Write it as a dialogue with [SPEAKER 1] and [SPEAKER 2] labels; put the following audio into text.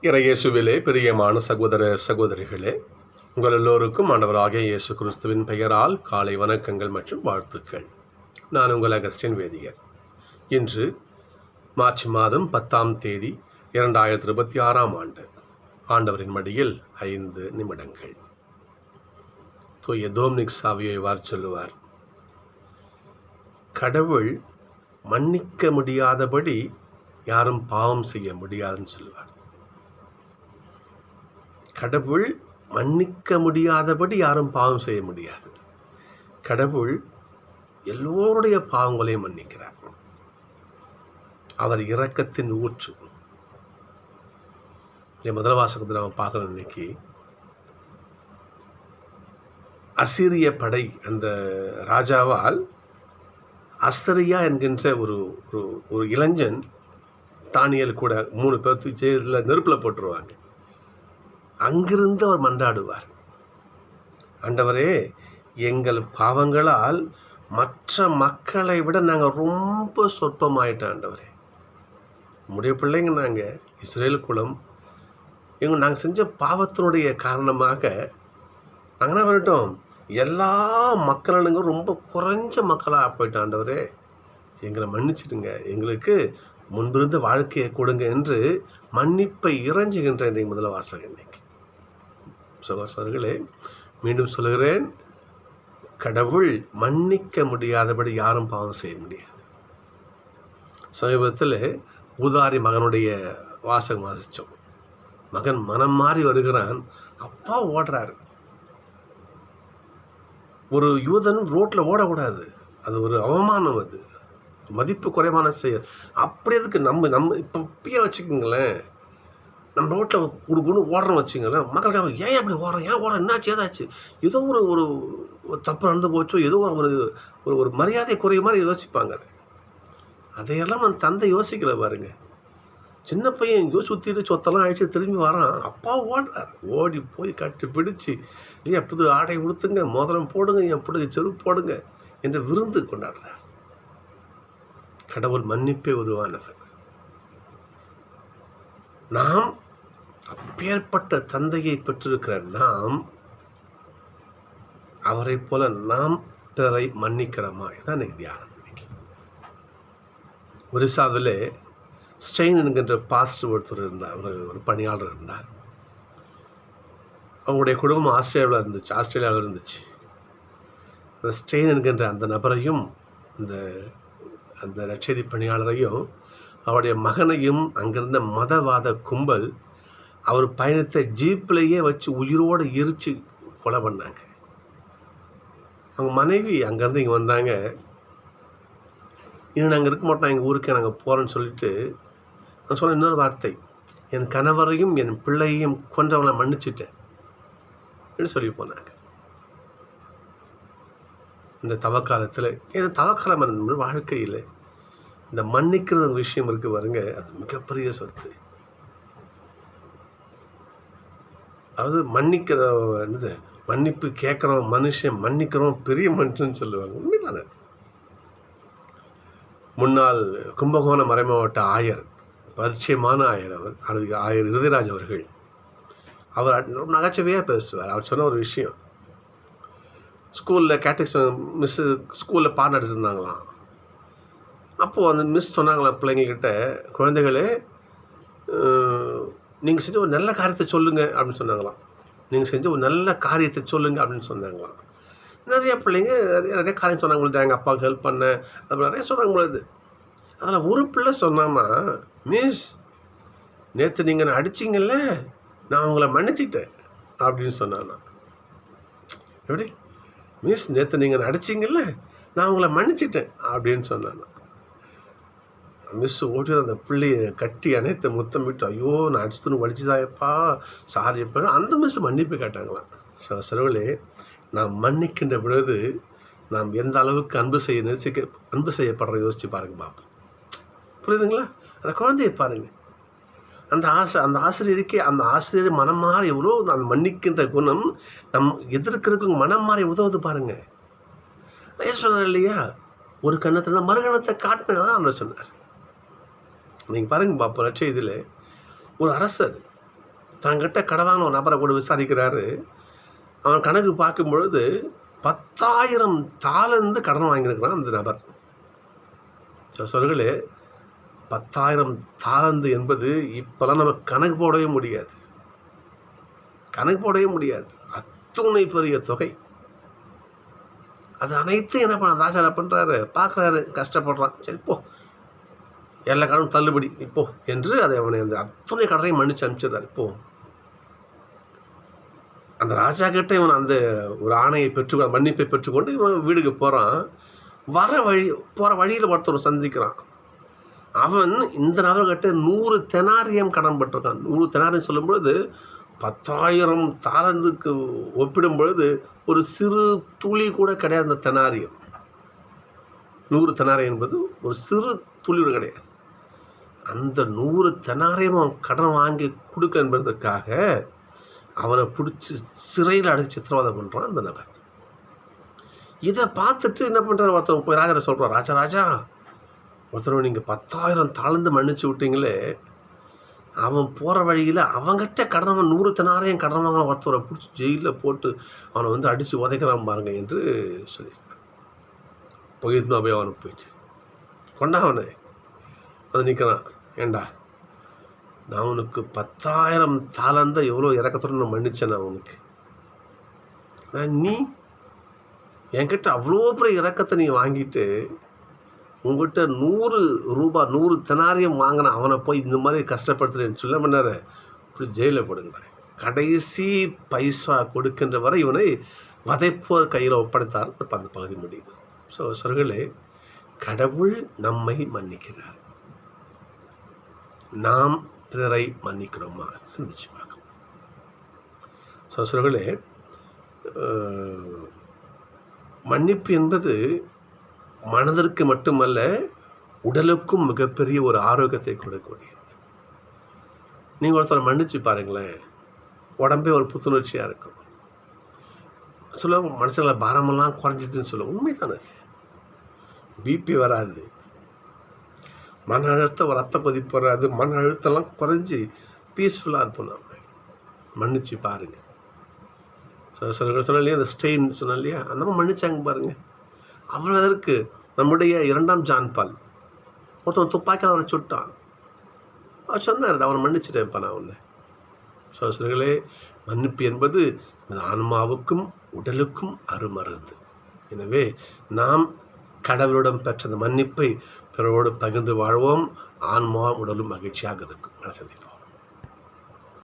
[SPEAKER 1] இறையேசுவிலே பிரியமான சகோதர சகோதரிகளே, உங்கள் எல்லோருக்கும் ஆண்டவராகிய இயேசு கிறிஸ்துவின் பெயரால் காலை வணக்கங்கள் மற்றும் வாழ்த்துக்கள். நான் உங்கள் அகஸ்டின் வேதியர். இன்று மார்ச் மாதம் 10ஆம் தேதி 2026ஆம் ஆண்டு. ஆண்டவரின் மடியில் 5 நிமிடங்கள். தூய டோம்னிக் சாவியை சொல்லுவார், கடவுள் மன்னிக்க முடியாதபடி யாரும் பாவம் செய்ய முடியாதுன்னு சொல்லுவார். கடவுள் மன்னிக்க முடியாதபடி யாரும் பாவம் செய்ய முடியாது. கடவுள் எல்லோருடைய பாவங்களையும் மன்னிக்கிறார். அவர் இரக்கத்தின் ஊற்று. முதல் வாசகத்தை நாம் பார்க்கணும். இன்னைக்கு அசீரிய படை, அந்த ராஜாவால் அசரியா என்கின்ற ஒரு இளைஞன், தானியல் கூட 3 பேர் ஜெயிலில் நெருப்பில் போட்டுருவாங்க. அங்கிருந்து அவர் மன்றாடுவார், ஆண்டவரே, எங்கள் பாவங்களால் மற்ற மக்களை விட நாங்கள் ரொம்ப சொற்பமாயிட்டோம். ஆண்டவரே, நம்முடைய பிள்ளைங்க, நாங்கள் இஸ்ரேல் குலம், நாங்கள் செஞ்ச பாவத்தினுடைய காரணமாக நாங்கள் என்ன பண்ணிட்டோம், எல்லா மக்களுங்க ரொம்ப குறைஞ்ச மக்களாக போயிட்டோம். ஆண்டவரே, எங்களை மன்னிச்சிடுங்க, எங்களுக்கு முன்பிருந்த வாழ்க்கையை கொடுங்க என்று மன்னிப்பை இறைஞ்சுகின்ற இன்றைக்கு முதல் வாசகம். இன்னைக்கு சகோதரர்களே, மீண்டும் சொல்கிறேன், கடவுள் மன்னிக்க முடியாதபடி யாரும் பாவம் செய்ய முடியாது. சமீபத்தில் ஊதாரி மகனுடைய வாசகம் வாசித்தோம். மகன் மனம் மாறி வருகிறான், அப்பா ஓடுறாரு. ஒரு யூதன் ரோட்டில் ஓடக்கூடாது, அது ஒரு அவமானம், அது மதிப்பு குறைவான செயல். அப்படி எதுக்கு நம்ம இப்பயே வச்சுக்கோங்களேன், நம்ம ரோட்டில் குடுக்குன்னு ஓடுறோம் வச்சுங்களேன், மக்களுக்கு ஏன் அப்படி ஓடுறோம், ஏன் ஓடுறோம், என்னாச்சு, ஏதாச்சு, ஏதோ ஒரு தப்பு நடந்து போச்சோ, ஏதோ ஒரு மரியாதை குறைய மாதிரி யோசிப்பாங்க. அதையெல்லாம் அந்த தந்தை யோசிக்கல பாருங்க. சின்ன பையன் எங்கேயோ சுற்றிட்டு சொத்தெல்லாம் அழிச்சு திரும்பி வரான், அப்பா ஓடுறார். ஓடி போய் கட்டி பிடிச்சி, ஏன் புது ஆடை உடுத்துங்க, மோதிரம் போடுங்க, என் பிள்ளைக்கு செருப்பு போடுங்க என்று விருந்து கொண்டாடுறார். கடவுள் மன்னிப்பே உருவானவர். நாம் அப்பேற்பட்ட தந்தையை பெற்றிருக்கிற நாம், அவரை போல நாம் பிறரை மன்னிக்கிறோமா? இதான் எனக்கு தியானம். ஒரிசாவிலே ஸ்டெயின் என்கின்ற பாஸ்டர் ஒருத்தர் இருந்தார், ஒரு பணியாளர் இருந்தார். அவங்களுடைய குடும்பம் ஆஸ்திரேலியாவில் இருந்துச்சு. அந்த ஸ்டெயின் என்கின்ற அந்த நபரையும், அந்த நற்செய்தி பணியாளரையும், அவருடைய மகனையும் அங்கிருந்த மதவாத கும்பல் அவர் பயணித்த ஜீப்லேயே வச்சு உயிரோடு எரிச்சு கொலை பண்ணாங்க. அவங்க மனைவி அங்கேருந்து இங்கே வந்தாங்க. இன்னும் நாங்கள் இருக்க மாட்டோம், எங்கள் ஊருக்கு நாங்கள் போகிறோன்னு சொல்லிட்டு நான் சொன்ன இன்னொரு வார்த்தை, என் கணவரையும் என் பிள்ளையையும் கொன்றவங்களை மன்னிச்சுட்டேன் என்று சொல்லி போனாங்க. இந்த தவக்காலத்தில், இது தவக்காலம் என்பது வாழ்க்கையில் இந்த மன்னிக்கிற விஷயம் இருக்கு பாருங்க, அது மிகப்பெரிய சொத்து. அதாவது மன்னிக்கிற என்னது, மன்னிப்பு கேட்குறோம் மனுஷன், மன்னிக்கிறோம் பெரிய மனுஷன் சொல்லுவாங்க. உண்மைதானே? முன்னாள் கும்பகோணம் மறைமாவட்ட ஆயர், பரிச்சயமான ஆயர், ஆயர் இருதயராஜ் அவர்கள், அவர் நகைச்சுவையாக பேசுவார். அவர் சொன்ன ஒரு விஷயம், ஸ்கூலில் கேட்டகிசம் மிஸ்ஸு ஸ்கூலில் பாடம் எடுத்துருந்தாங்களாம். அப்போது அந்த மிஸ் சொன்னாங்களாம் பிள்ளைங்கக்கிட்ட, குழந்தைகளே, நீங்கள் செஞ்ச ஒரு நல்ல காரியத்தை சொல்லுங்கள் அப்படின்னு சொன்னாங்களாம். நீங்கள் செஞ்ச ஒரு நல்ல காரியத்தை சொல்லுங்கள் அப்படின்னு சொன்னாங்களாம். நிறைய பிள்ளைங்க நிறைய காரியம் சொன்னாங்க, எங்கள் அப்பாவுக்கு ஹெல்ப் பண்ணேன், அப்படி நிறைய சொன்னாங்க பொழுது. அதில் ஒரு பிள்ளை சொன்னாமா, மிஸ், நேற்று நீங்கள் அடிச்சிங்கல்ல, நான் உங்களை மன்னிச்சிட்டேன் அப்படின்னு சொன்னானா. எப்படி? மிஸ், நேற்று நீங்கள் அடிச்சிங்கல்ல, நான் உங்களை மன்னிச்சிட்டேன் அப்படின்னு சொன்னானா. மிஸ் ஓடி அந்த பிள்ளையை கட்டி அனைத்து முத்தமிட்டு, ஐயோ நான் அடிச்சுன்னு வலிச்சுதாயப்பா, சாரி எப்போ, அந்த மிஸ் மன்னிப்பு கேட்டாங்களாம். சிறுவர்களே, நாம் மன்னிக்கின்ற பொழுது நாம் எந்த அளவுக்கு அன்பு செய்யப்படுற யோசிச்சு பாருங்க பாப்போம். புரியுதுங்களா? அந்த குழந்தைய பாருங்க, அந்த ஆசிரியருக்கே, அந்த ஆசிரியர் மனம் மாறி எவ்வளோ அந்த மன்னிக்கின்ற குணம் நம் எதிர்க்கிறதுக்கு மனம் மாறி உதவுது பாருங்க. சொன்னார் இல்லையா, ஒரு கண்ணத்தில் மறுகணத்தை காட்டினா சொன்னார். நீங்கள் பாருங்க பாப்போம். நற்செய்தியில் ஒரு அரசர் தங்கிட்ட கடவான ஒரு நபரை கூட விசாரிக்கிறாரு. அவன் கணக்கு பார்க்கும் பொழுது 10,000 தாலந்து கடன் வாங்கியிருக்கிறான் அந்த நபர். சொல்களே, 10,000 தாலந்து என்பது இப்போலாம் நம்ம கணக்கு போடவே முடியாது. அத்துணை பெரிய தொகை. அது அனைத்தும் என்ன பண்ண ராஜா என்ன பண்ணுறாரு, பார்க்குறாரு, கஷ்டப்படுறான். சரி போ, எல்லா கடனும் தள்ளுபடி இப்போ என்று அதை அவனை அந்த அத்தனை கடனையும் மன்னிச்சு அனுப்பிச்சிடுறாரு. இப்போ அந்த ராஜா கிட்ட இவன் அந்த ஒரு ஆணையை மன்னிப்பை பெற்றுக்கொண்டு இவன் வீடுக்கு போகிறான். போகிற வழியில் ஒருத்தர் சந்திக்கிறான். அவன் இந்த நபர்கிட்ட 100 தெனாரியம் கடன் பட்டிருக்கான். 100 தெனாரியம் சொல்லும் பொழுது 10,000 தாலந்துக்கு ஒப்பிடும் பொழுது ஒரு சிறு துளி கூட கிடையாது. அந்த தெனாரியம் 100 தெனாரியம் என்பது ஒரு சிறு துளி கூட கிடையாது. அந்த 100 தெனாரியம் அவன் கடன் வாங்கி கொடுக்க என்பதற்காக அவனை பிடிச்சி சிறையில் அடைச்சி சித்திரவதை பண்ணுறான் அந்த நபர். இதை பார்த்துட்டு என்ன பண்ணுறாரு, ஒருத்தர் போய் ராஜா சொல்கிறான், ராஜா ஒருத்தர் நீங்கள் 10,000 தாழ்ந்து மன்னிச்சு விட்டீங்களே, அவன் போகிற வழியில் அவங்ககிட்ட கடனவன் 100 தெனாரியம் கடன் வாங்கின ஒருத்தரை பிடிச்சி ஜெயிலில் போட்டு அவனை வந்து அடித்து உதைக்கிறான் பாருங்க என்று சொல்லி போயிருந்தோம். அப்படியே அவனுக்கு போயிட்டு கொண்டாவனே வந்து நிற்கிறான். ஏண்டா, நான் உனக்கு 10,000 தாளந்த எவ்வளோ இறக்கத்துடன் நான் மன்னிச்சேன். நான் உனக்கு நீ என்கிட்ட அவ்வளோ பெரிய இறக்கத்தை நீ வாங்கிட்டு உங்கள்கிட்ட 100 ரூபாய் 100 தெனாரியம் வாங்கின அவனை போய் இந்த மாதிரி கஷ்டப்படுத்துறேன்னு சொல்ல பண்ணார இப்படி ஜெயிலில் போடுங்க. கடைசி பைசா கொடுக்கின்ற வரை இவனை வதைப்போர் கையில் ஒப்படைத்தார். அந்த பகுதி முடியுது. ஸோ சொல்களே, கடவுள் நம்மை மன்னிக்கிறார். நாம் பிறரை மன்னிக்கிறோமா சிந்திச்சு பார்க்கணும். ஸோ சொல்களே, மன்னிப்பு என்பது மனதிற்கு மட்டுமல்ல, உடலுக்கும் மிகப்பெரிய ஒரு ஆரோக்கியத்தை கொடுக்கக்கூடியது. நீங்கள் ஒருத்தரை மன்னிச்சு பாருங்களேன், உடம்பே ஒரு புத்துணர்ச்சியாக இருக்கும். சொல்ல மனசில் பாரமெல்லாம் குறைஞ்சிதுன்னு சொல்ல உண்மைதானே. பிபி வராது, மன அழுத்தம், ரத்த கொதிப்பு வராது, மன அழுத்தம்லாம் குறைஞ்சி பீஸ்ஃபுல்லாக இருப்போம். நம்ம மன்னிச்சு பாருங்கள். சொன்னாலே அந்த ஸ்டெயின் சொன்னா இல்லையா, அந்த மாதிரி மன்னிச்சாங்க பாருங்கள். அவ்வளோ இதற்கு நம்முடைய 2ஆம் ஜான் பால் ஒருத்தன் துப்பாக்கியில் அவரை சுட்டான். அவர் சொன்னார், அவனை மன்னிச்சிட்டேன்ப்பா நான் ஒன்று. சோசர்களே, மன்னிப்பு என்பது ஆன்மாவுக்கும் உடலுக்கும் அருமருந்து. எனவே நாம் கடவுளிடம் பெற்ற அந்த மன்னிப்பை பிறரோடு பகிர்ந்து வாழ்வோம். ஆன்மா உடலும் மகிழ்ச்சியாக இருக்கும். சந்திப்போம்.